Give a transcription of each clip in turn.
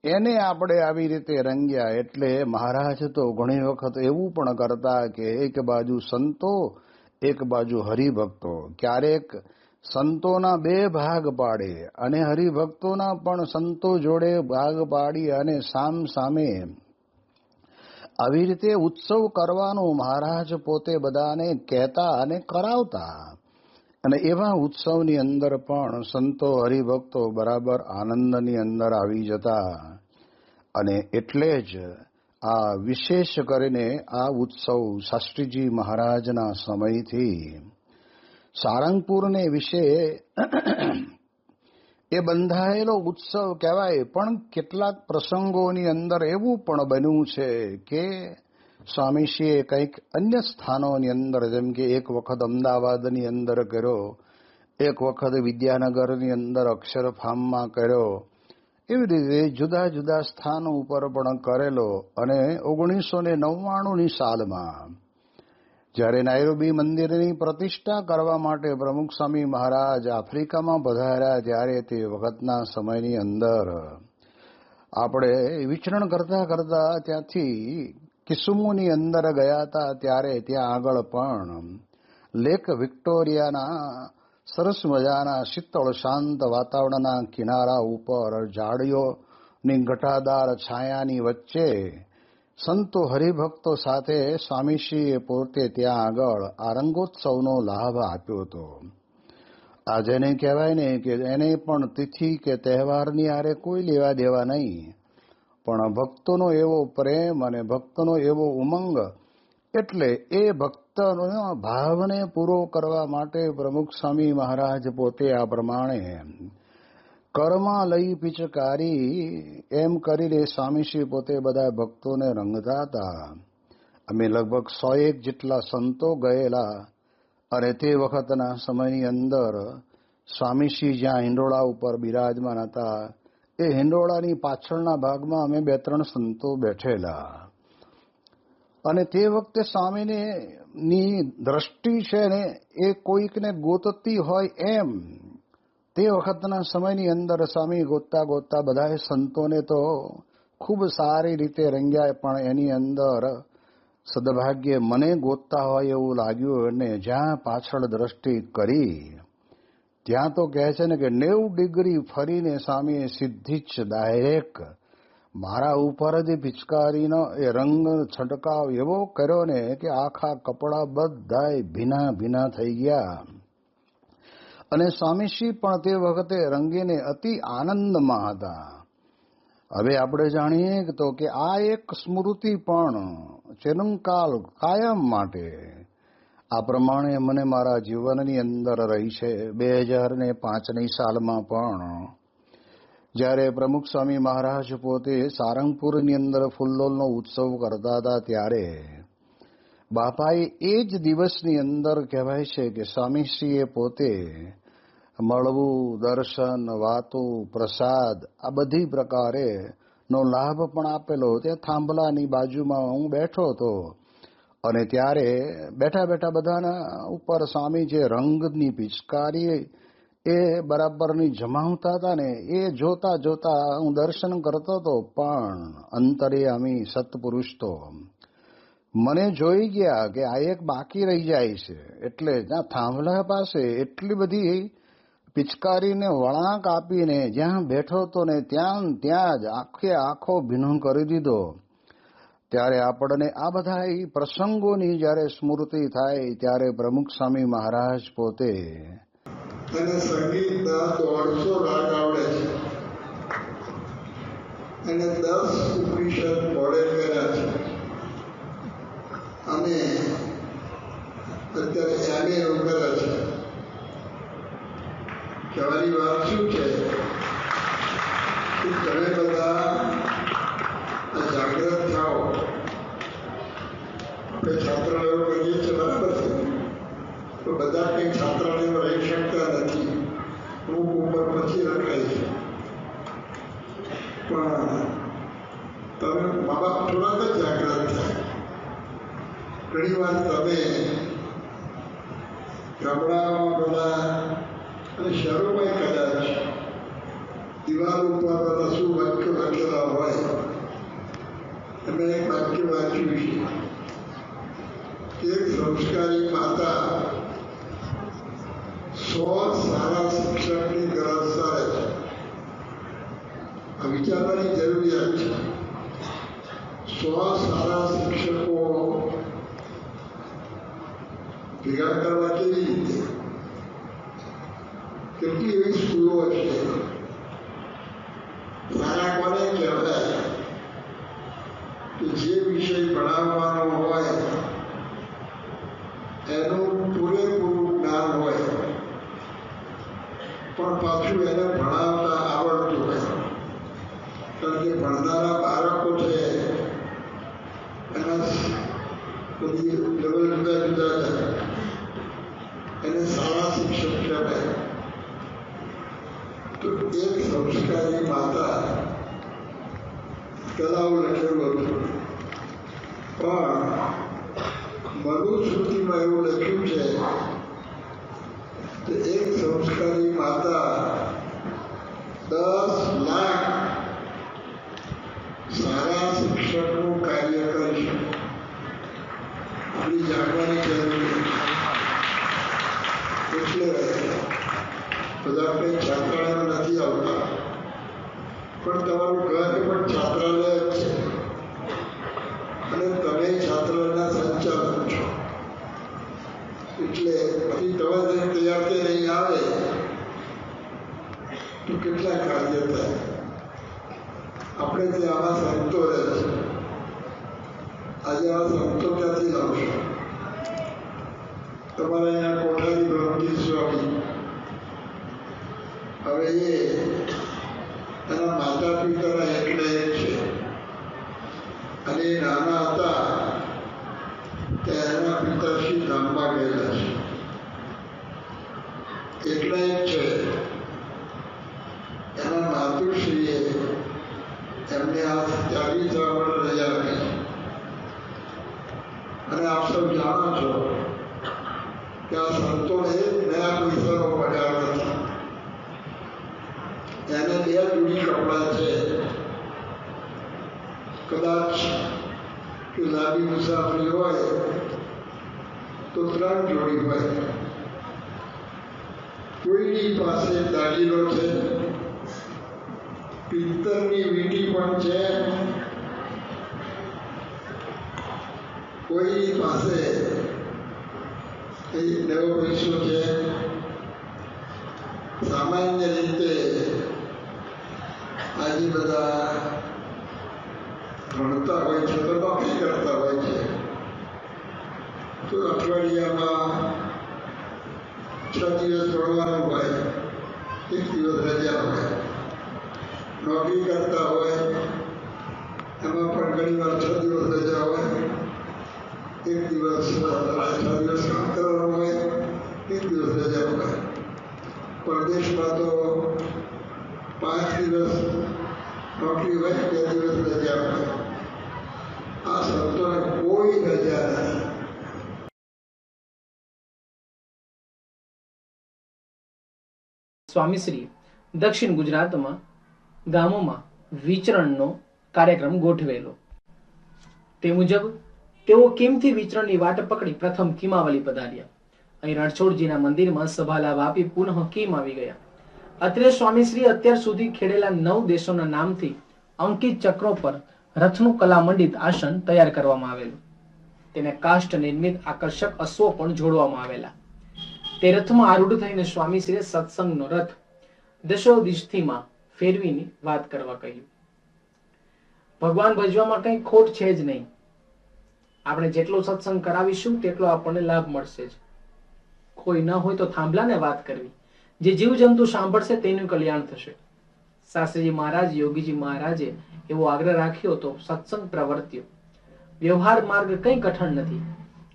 એને આપણે આવી રીતે રંગ્યા. એટલે મહારાજ તો ઘણી વખત એવું પણ કરતા કે એક બાજુ સંતો, એક બાજુ હરિભક્તો. ક્યારેક સંતોના બે ભાગ પાડે અને હરિભક્તોના પણ સંતો જોડે ભાગ પાડી અને સામ સામે આવી રીતે ઉત્સવ કરવાનો મહારાજ પોતે બધાને કહેતા અને કરાવતા. અને એવા ઉત્સવની અંદર પણ સંતો હરિભક્તો બરાબર આનંદની અંદર આવી જતા. અને એટલે જ આ વિશેષ કરીને આ ઉત્સવ શાસ્ત્રીજી મહારાજના સમયથી સારંગપુરને વિશે એ બંધાયેલો ઉત્સવ કહેવાય. પણ કેટલાક પ્રસંગોની અંદર એવું પણ બન્યું છે કે સ્વામીશ્રીએ કંઈક અન્ય સ્થાનોની અંદર, જેમ કે એક વખત અમદાવાદની અંદર કર્યો, એક વખત વિદ્યાનગરની અંદર અક્ષરધામમાં કર્યો, એવી રીતે જુદા જુદા સ્થાનો ઉપર પણ કરેલો. અને 1999ની સાલમાં જ્યારે નાયરોબી મંદિરની પ્રતિષ્ઠા કરવા માટે પ્રમુખ સ્વામી મહારાજ આફ્રિકામાં પધાર્યા, ત્યારે તે વખતના સમયની અંદર આપણે વિચરણ કરતા કરતા ત્યાંથી કિસુમુની અંદર ગયા હતા. ત્યારે ત્યાં આગળ પણ લેક વિક્ટોરિયાના સરસ મજાના શીતળ શાંત વાતાવરણના કિનારા ઉપર ઝાડીઓની ઘટાદાર છાયાની વચ્ચે સંતો હરિભક્તો સાથે સ્વામીશ્રીએ પોતે ત્યાં આગળ આ રંગોત્સવનો લાભ આપ્યો હતો. આ જેને કહેવાય ને કે એને પણ તિથિ કે તહેવારની આરે કોઈ લેવા દેવા નહીં, પણ ભક્તોનો એવો પ્રેમ અને ભક્તનો એવો ઉમંગ. એટલે એ ભક્તના ભાવને પૂરો કરવા માટે પ્રમુખ સ્વામી મહારાજ પોતે આ પ્રમાણે કરમાં લઈ પિચકારી એમ કરીને સ્વામીશ્રી પોતે બધા ભક્તોને રંગતા હતા. અમે લગભગ 101 જેટલા સંતો ગયેલા. અને તે વખતના સમયની અંદર સ્વામીશ્રી જ્યાં હિંડોળા ઉપર બિરાજમાન હતા, એ હિંડોળાની પાછળના ભાગમાં અમે 2-3 સંતો બેઠેલા. અને તે વખતે સ્વામીની દ્રષ્ટિ છે ને એ કોઈકને ગોતતી હોય એમ. તે વખતના સમયની અંદર સ્વામી ગોતતા ગોતતા બધાએ સંતોને તો ખૂબ સારી રીતે રંગ્યા, પણ એની અંદર સદભાગ્યે મને ગોતતા હોય એવું લાગ્યું. અને જ્યાં પાછળ દ્રષ્ટિ કરી ત્યાં તો કહે છે ને કે 90 ડિગ્રી ફરીને સ્વામીએ સીધી જ ડાયરેક્ટ મારા ઉપર જ પિચકારીનો એ રંગ છંટકાવ એવો કર્યો ને કે આખા કપડાં બધાય ભીના ભીના થઈ ગયા. અને સ્વામીશ્રી પણ તે વખતે રંગીને અતિ આનંદમાં હતા. હવે આપણે જાણીએ તો કે આ એક સ્મૃતિ પણ ચિરંકાલ કાયમ માટે આ પ્રમાણે મને મારા જીવનની અંદર રહી છે. 2005ની સાલમાં પણ જ્યારે પ્રમુખ સ્વામી મહારાજ પોતે સારંગપુરની અંદર ફૂલડોલનો ઉત્સવ કરતા હતા, ત્યારે બાપાએ એ જ દિવસની અંદર કહેવાય છે કે સ્વામીશ્રીએ પોતે મળવું, દર્શન, વાતો, પ્રસાદ આ બધી પ્રકારે નો લાભ પણ આપેલો. ત્યાં થાંભલાની બાજુમાં હું બેઠો હતો અને ત્યારે બેઠા બેઠા બધાના ઉપર સ્વામી જે રંગની પિચકારી એ બરાબરની જમાવતા હતા ને, એ જોતા જોતા હું દર્શન કરતો હતો. પણ અંતર્યામી સત્પુરુષ તો મને જોઈ ગયા કે આ એક બાકી રહી જાય છે. એટલે ત્યાં થાંભલા પાસે એટલી બધી પિચકારીને વળાંક આપીને જ્યાં બેઠો હતો ને ત્યાં જ આખે આખો ભીનો કરી દીધો. ત્યારે આપણને આ બધા પ્રસંગોની જ્યારે સ્મૃતિ થાય ત્યારે પ્રમુખ સ્વામી મહારાજ પોતે અને સંગીતના 150 રાગ આવડે છે અને 10 ઉપનિષદ મોડે કર્યા છે. અને અત્યારે એમએ કર્યા છે. કહેવાની વાત શું છે કે તમે બધા જાગૃત થાઓ. આપણે છાત્રાલયો કરીએ છીએ, બરાબર છે, તો બધા કંઈ છાત્રાલયો રહી શકતા નથી. અમુક ઉંમર પછી રખાય છે. પણ તમે મા બાપ થોડાક જ જાગૃત થાય. ઘણી વાર તમે ગામડામાં બધા અને શહેરોમાં કદાચ દિવાલ ઉપર બધા શું વાક્યો લખેલા હોય વિચારવાની જરૂરિયાત છે. 100 સારા શિક્ષકો ભેગા કરવા કેવી રીતે? કેટલી એવી સ્કૂલો છે? સારા કોને કહેવાય? કે જે વિષય ભણાવવાનો હોય એનું પૂરેપૂરું જ્ઞાન હોય, પણ પાછું એને ભણાવતા આવડતું હોય. કારણ કે ભણનારા બાળકો છે એના બધી લેવલ જુદા જુદા છે. એને સારા શિક્ષક કહેવાય. તો એક સંસ્કારી માતા કલાઓ લખેલું હતું, પણ મનુસ્મૃતિમાં એવું લખ્યું છે કે એક સંસ્કારી માતા 10 લાખ સારા શિક્ષકનું કાર્ય કરી શકે. આપણી જાણવાની જરૂર એટલે બધા કંઈ છાત્રાલયમાં નથી આવતા, પણ તમારું ઘર પણ છાત્રાલય જ છે અને તમે છાત્રાલયના સંચાલક છો. એટલે પછી તમે તૈયાર થઈને અહીં આવે તો કેટલા કાર્ય થાય. આપણે ત્યાં આવા સંતો રહે છે. આજે આવા સંતો ક્યાંથી લાવશો? તમારા અહીંયા કોઠારી બ્રહ્મજી સ્વામી, હવે એના માતા પિતાના એકને એક છે અને એ નાના હતા ત્યાં એના પિતાશ્રી ધામમાં ગયેલા છે. એકના એક છે. એના માતુશ્રીએ એમને આ ત્યાગી થવા માટે રજા આપી. અને આપ સૌ જાણો છો કે આ સંતોને નયા પૈસાનો પગાર નથી. એને 2 જોડી કપડાં છે. કદાચ કે લાંબી મુસાફરી હોય તો 3 જોડી હોય. કોઈની પાસે દાગીનો છે, પિત્તળની વીંટી પણ છે, કોઈની પાસે નવો પૈસો છે. સામાન્ય રીતે આજે બધા ભણતા હોય છે તો નોકરી કરતા હોય છે, તો અઠવાડિયામાં 6 દિવસ ભણવાનું હોય, 1 દિવસ રજા હોય. નોકરી કરતા હોય એમાં પણ ઘણી વાર 6 દિવસ રજા હોય, 1 દિવસ 6 દિવસ કામ કરવાનું હોય, 1 દિવસ રજા હોય. પરદેશમાં તો 5 દિવસ નોકરી હોય, 2 દિવસ રજા હોય. આ સંતોને કોઈ રજા નથી. સ્વામીશ્રી દક્ષિણ ગુજરાતમાં ગામોમાં વિચરણનો કાર્યક્રમ ગોઠવેલો. તે મુજબ તેઓ કેમથી વિચરણની વાટ પકડી પ્રથમ કીમાવલી પધાર્યા. અહીં રણછોડજીના મંદિરમાં સભા લાભ આપી પુનઃ કીમ આવી ગયા. અત્રે સ્વામીશ્રી અત્યાર સુધી ખેડેલા 9 દેશોના નામથી અંકિત ચક્રો પર રથનું કલામંડિત આસન તૈયાર કરવામાં આવેલું. તેને કાષ્ટ નિર્મિત આકર્ષક અશ્વો પણ જોડવામાં આવેલા. તે રથમાં આરૂઢ થઈને સ્વામીશ્રીએ સત્સંગનો રથ દશો દિશથીમાં ફેરવીની વાત કરવા કહ્યું. ભગવાન ભજવામાં કંઈ ખોટ છે જ નહીં. આપણે જેટલો સત્સંગ કરાવીશું તેટલો આપણને લાભ મળશે જ. કોઈ ન હોય તો થાંભલાને વાત કરવી. જે જીવજંતુ સાંભળશે તેનું કલ્યાણ થશે. શાસ્ત્રીજી મહારાજ, યોગીજી મહારાજે એવો આગ્રહ રાખ્યો તો સત્સંગ પ્રવર્ત્યો. વ્યવહાર માર્ગ કંઈ કઠણ નથી.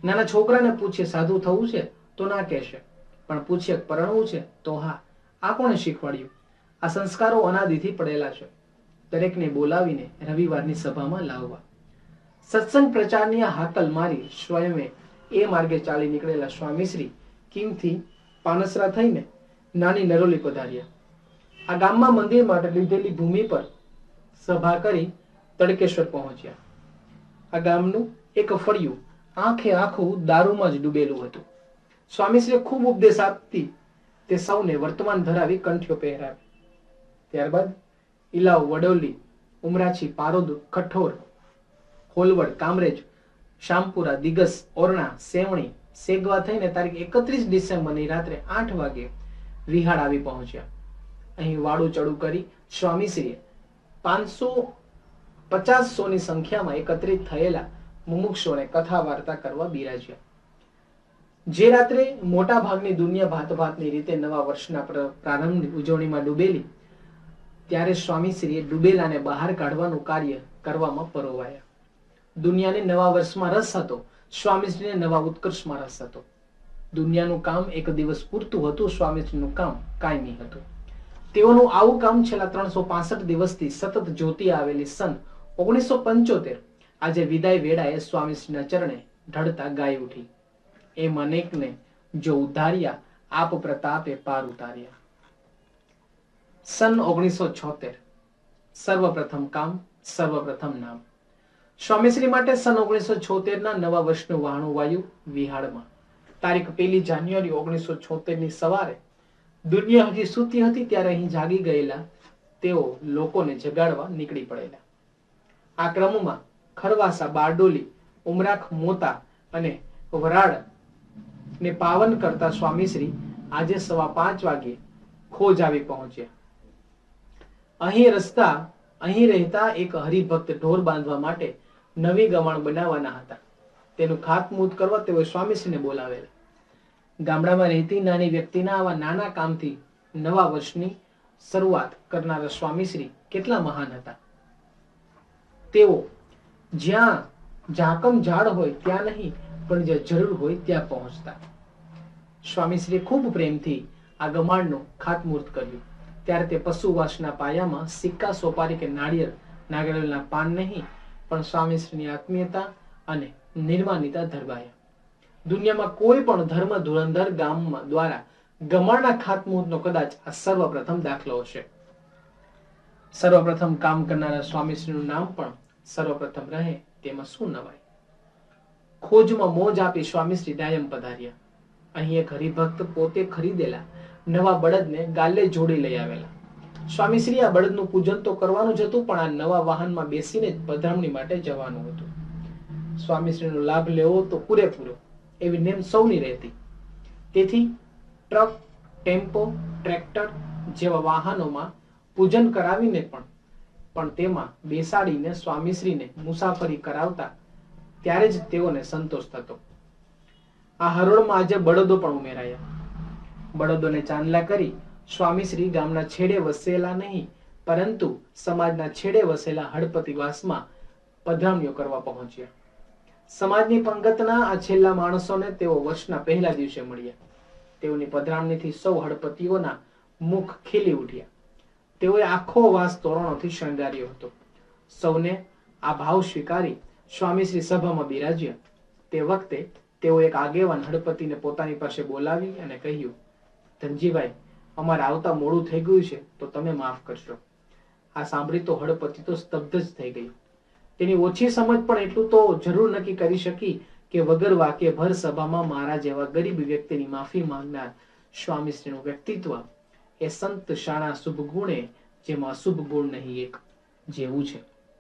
નાના છોકરાને પૂછે સાધુ થવું છે તો ના કહેશે, પણ પૂછે પરણવું છે તો હા. આ કોણે શીખવાડ્યું? આ સંસ્કારો અનાદિથી પડેલા છે. દરેકને બોલાવીને રવિવારની સભામાં લાવવા. સત્સંગ પ્રચારની હાકલ મારી સ્વયંએ એ માર્ગે ચાલી નીકળેલા સ્વામીશ્રી કીમથી પાનસરા થઈને નાની નરોલી પધાર્યા. આ ગામમાં મંદિર માટે લીધેલી ભૂમિ પર સભા કરી તડકેશ્વર પહોંચ્યા. આ ગામનું એક ફળિયું આંખે આખું દારૂમાં જ ડૂબેલું હતું. સ્વામીશ્રીએ ખૂબ ઉપદેશ આપતી તે સૌને વર્તમાન ધરાવી કંઠીઓ પહેરાવી. ત્યારબાદ ઇલાવ, વડોલી, ઉમરાછી, પારોદ, કઠોર, હોલવડ, કામરેજ, શામપુરા, દિગસ, ઓરણા, સેવણી, સેગવા થઈને તારીખ 31 ડિસેમ્બરની રાત્રે 8 વાગે વિહાડ આવી પહોંચ્યા. અહીં વાડું ચડું કરી સ્વામીશ્રીએ 550 ની સંખ્યામાં એકત્રિત થયેલા મુમુક્ષોને કથા વાર્તા કરવા બિરાજ્યા. જે રાત્રે મોટા ભાગની દુનિયા ભાતભાતની રીતે નવા વર્ષના પ્રારંભની ઉજવણીમાં ડૂબેલી, ત્યારે સ્વામીશ્રીએ ડૂબેલાને બહાર કાઢવાનું કાર્ય કરવામાં પરોવાયા. દુનિયાને નવા વર્ષમાં રસ હતો, સ્વામીશ્રીને નવા ઉત્કર્ષમાં રસ હતો. દુનિયાનું કામ એક દિવસ પૂરતું હતું, સ્વામીશ્રીનું કામ કાયમી હતું. તેઓનું આવું કામ છેલ્લા 365 દિવસથી સતત જોતી આવેલી સન 1975 આજે વિદાય વેળાએ સ્વામીશ્રીના ચરણે ઢળતા ગાઈ ઉઠી. એમ અનેકને જો ઉદ્ધાર્યા, આપ પ્રતાપે પાર ઉતાર્યા. સન 1976 સર્વપ્રથમ કામ, સર્વપ્રથમ નામ. સ્વામીશ્રી માટે સન 1976 ના નવા વર્ષનું વહાણું વાયુ વિહાડમાં. તારીખ 1 જાન્યુઆરી 1976 ની સવારે દુનિયા હજી સૂતી હતી ત્યારે અહીં જાગી ગયેલા તેઓ લોકોને જગાડવા નીકળી પડેલા. આ ક્રમમાં ખરવાસા, બારડોલી, ઉમરાખ, મોતા અને વરાડ ને પાવન કરતા સ્વામીશ્રી આજે 5:15 વાગે ખોજ આવી પહોંચ્યા. અહીં રહેતા એક હરિભક્ત ઢોર બાંધવા માટે નવી ગમાણ બનાવવાના હતા. તેનું ખાતમુહૂર્ત કરવા તેઓ સ્વામીશ્રીને બોલાવેલા. ગામડામાં રહેતી નાની વ્યક્તિના આવા નાના કામથી નવા વર્ષની શરૂઆત કરનારા સ્વામીશ્રી કેટલા મહાન હતા. તેઓ જ્યાં ઝાકમ ઝાડ હોય ત્યાં નહીં, પણ જ્યાં જરૂર હોય ત્યાં પહોંચતા. સ્વામીશ્રીએ ખૂબ પ્રેમથી આ ગમાણનું ખાતમુહૂર્ત કર્યું. ત્યારે તે પશુવાસના પાયામાં સિક્કા, સોપારી કે નાળિયેરના પાન નહીં, પણ સ્વામીશ્રીની આત્મીયતા અને નિર્માનિતા ધરવાયા. દુનિયામાં કોઈ પણ ધર્મ ધુરંધર ગામમાં દ્વારા ગમાણના ખાતમુહૂર્તનો કદાચ આ સર્વપ્રથમ દાખલો હશે. સર્વપ્રથમ કામ કરનારા સ્વામીશ્રીનું નામ પણ સર્વપ્રથમ રહે તેમાં શું નવાય. ખોજમાં મોજ આપી સ્વામીશ્રી ડાયમ પધાર્યા. અહીં એક હરિભક્ત પોતે ખરીદેલા નવા બળદને ગાલે જોડી લઈ આવેલા. સ્વામીશ્રી આ બળદનું પૂજન તો કરવાનું જ હતું, પણ આ નવા વાહનમાં બેસીને જ પધરામણી માટે જવાનું હતું. સ્વામીશ્રીનો લાભ લેવો તો પૂરેપૂરો એવી નેમ સૌની રહેતી. તેથી ટ્રક, ટેમ્પો, ટ્રેક્ટર જેવા વાહનોમાં પૂજન કરાવીને પણ તેમાં બેસાડીને સ્વામીશ્રીને મુસાફરી કરાવતા ત્યારે જ તેઓને સંતોષ થતો. આ હરોળમાં આજે બળદો પણ ઉમેરાયા. બળદોને ચાંદલા કરી સ્વામીશ્રી ગામના છેડે વસેલા નહીં, પરંતુ સમાજના છેડે વસેલા હળપતિવાસમાં પધરામણીઓ કરવા પહોંચ્યા. સમાજની પંગતના આ છેલ્લા માણસોને તેઓ વર્ષના પહેલા દિવસે મળ્યા. તેઓની પધરામણીથી સૌ હળપતિઓના મુખ ખીલી ઉઠ્યા. તેઓએ આખો વાસ તોરણોથી શણગાર્યો હતો. સૌને આ ભાવ સ્વીકારી સ્વામીશ્રી સભામાં બિરાજ્યા. તે વખતે તેઓ એક આગેવાન હળપતિને પોતાની પાસે બોલાવી અને કહ્યું, ધનજીભાઈ, અમારે આવતા મોડું થઈ ગયું છે, તો તમે માફ કરશો. આ સાંભળી તો હળપતિ તો સ્તબ્ધ જ થઈ ગઈ. તેની ઓછી સમજ પણ એટલું તો જરૂર નક્કી કરી શકી કે વગર વાક્ય ભર સભામાં મારા જેવા ગરીબ વ્યક્તિની માફી માંગનાર સ્વામીશ્રીનું વ્યક્તિત્વ એ સંત શાણા શુભ ગુણે જેમાં અશુભ ગુણ નહીં એક જેવું છે.